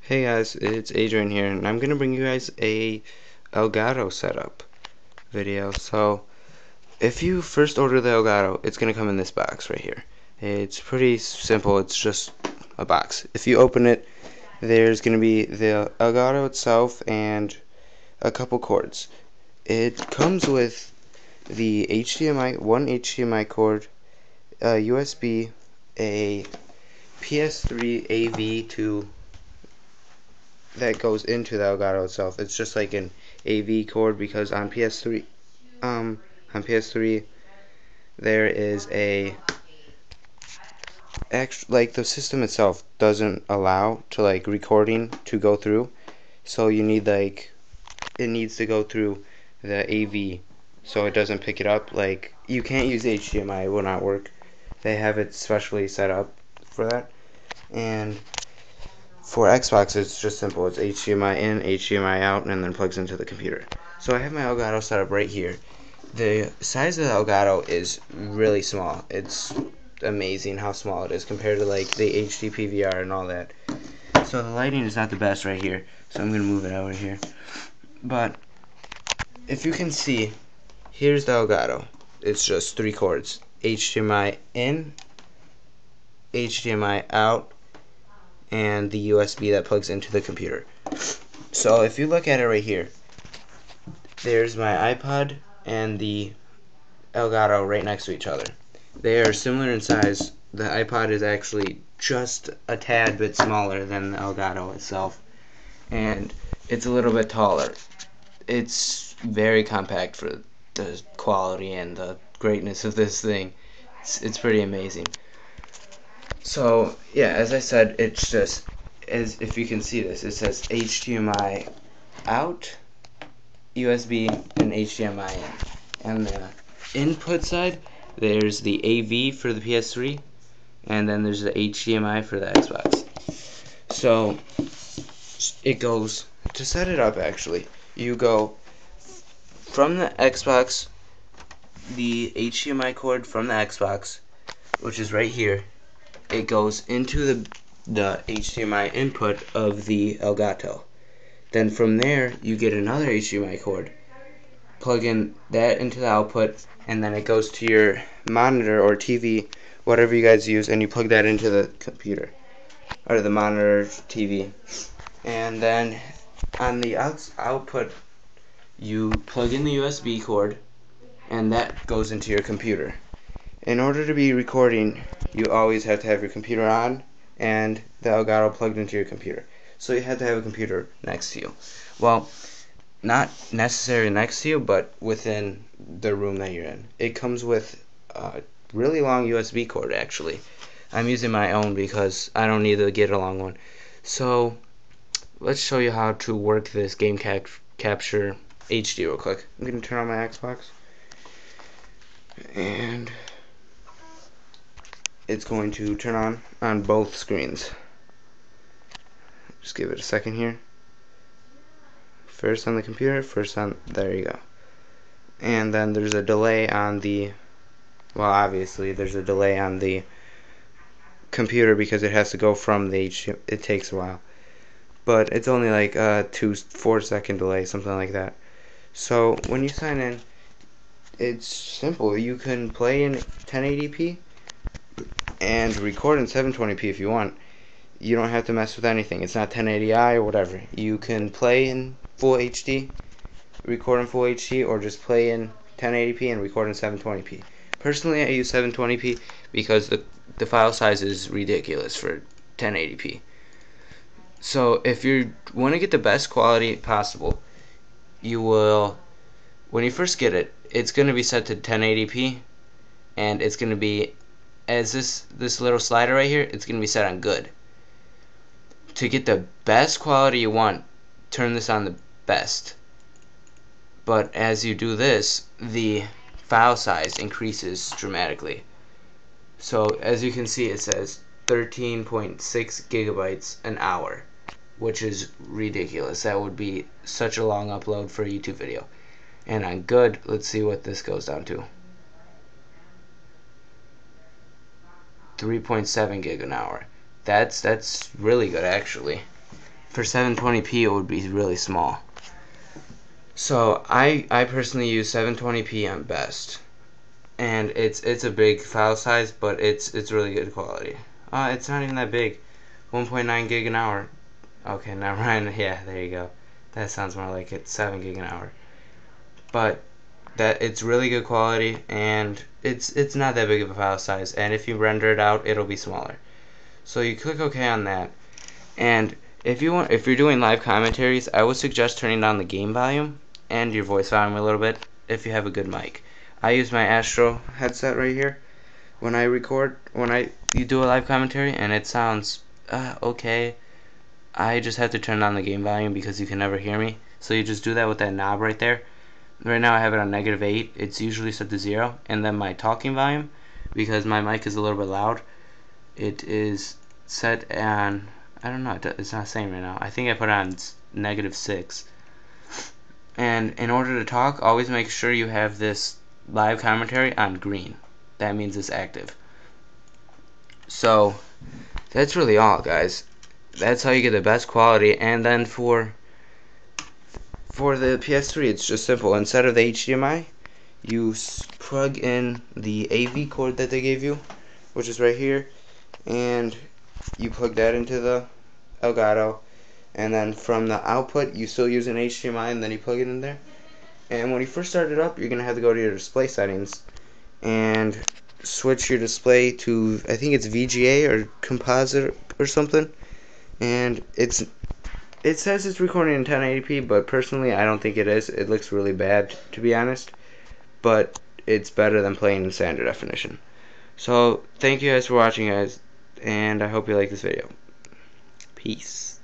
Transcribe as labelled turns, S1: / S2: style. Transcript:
S1: Hey guys, it's Adrian here, and I'm gonna bring you guys a Elgato setup video. So, if you first order the Elgato, it's gonna come in this box right here. It's pretty simple. It's just a box. If you open it, there's gonna be the Elgato itself and a couple cords. It comes with the one HDMI cord, a USB, a PS3 AV to that goes into the Elgato itself. It's just like an AV cord because on PS3 there is a like the system itself doesn't allow to like recording to go through, so you need like it needs to go through the AV so it doesn't pick it up. Like you can't use HDMI, it will not work. They have it specially set up for that. And for Xbox, it's just simple. It's HDMI in, HDMI out, and then plugs into the computer. So I have my Elgato set up right here. The size of the Elgato is really small. It's amazing how small it is compared to like the HD PVR and all that. So the lighting is not the best right here, so I'm going to move it over here. But if you can see, here's the Elgato. It's just 3 cords. HDMI in, HDMI out, and the USB that plugs into the computer. So if you look at it right here, there's my iPod and the Elgato right next to each other. They are similar in size. The iPod is actually just a tad bit smaller than the Elgato itself, and it's a little bit taller. It's very compact for the quality and the greatness of this thing. It's pretty amazing. So yeah, as I said, it's just, as if you can see this, it says HDMI out, USB, and HDMI in. And the input side, there's the AV for the PS3, and then there's the HDMI for the Xbox. So it goes, to set it up actually, you go from the Xbox, the HDMI cord from the Xbox, which is right here, it goes into the HDMI input of the Elgato. Then from there you get another HDMI cord, plug in that into the output, and then it goes to your monitor or TV, whatever you guys use, and you plug that into the computer or the monitor TV. And then on the output you plug in the USB cord, and that goes into your computer. In order to be recording, you always have to have your computer on and the Elgato plugged into your computer. So you have to have a computer next to you. Well, not necessarily next to you, but within the room that you're in. It comes with a really long USB cord, actually. I'm using my own because I don't need to get a long one. So let's show you how to work this game capture HD real quick. I'm going to turn on my Xbox, and it's going to turn on both screens. Just give it a second here. First on the computer, there you go. And then there's a delay on the, well, obviously there's a delay on the computer because it has to go from the HDMI. It takes a while, but it's only like a 4 second delay, something like that. So when you sign in, it's simple. You can play in 1080p and record in 720p if you want. You don't have to mess with anything. It's not 1080i or whatever. You can play in full HD, record in full HD, or just play in 1080p and record in 720p. Personally, I use 720p because the file size is ridiculous for 1080p. So if you want to get the best quality possible, you will, when you first get it, it's going to be set to 1080p, and it's going to be, as this little slider right here, it's going to be set on good. To get the best quality you want, turn this on the best. But as you do this, the file size increases dramatically. So as you can see, it says 13.6 gigabytes an hour, which is ridiculous. That would be such a long upload for a YouTube video. And on good, let's see what this goes down to. 3.7 gig an hour. That's really good, actually. for 720p it would be really small. So I personally use 720p on best, and it's a big file size, but it's really good quality. It's not even that big, 1.9 gig an hour. Okay, never mind. Yeah, there you go. That sounds more like it. 7 gig an hour. But that it's really good quality, and it's not that big of a file size. And if you render it out, it'll be smaller. So you click OK on that. And if you're doing live commentaries, I would suggest turning down the game volume and your voice volume a little bit if you have a good mic. I use my Astro headset right here when I record, you do a live commentary, and it sounds okay. I just have to turn down the game volume because you can never hear me. So you just do that with that knob right there. Right now I have it on -8. It's usually set to 0. And then my talking volume, because my mic is a little bit loud, it is set on, I don't know, it's not saying right now. I think I put it on -6. And in order to talk, always make sure you have this live commentary on green. That means it's active. So that's really all, guys. That's how you get the best quality. And then for the PS3, it's just simple. Instead of the HDMI, you plug in the AV cord that they gave you, which is right here, and you plug that into the Elgato, and then from the output you still use an HDMI, and then you plug it in there. And when you first start it up, you're gonna have to go to your display settings and switch your display to, I think it's VGA or composite or something, and it says it's recording in 1080p, but personally I don't think it is. It looks really bad, to be honest, but it's better than playing in standard definition. So thank you guys for watching, guys, and I hope you like this video. Peace.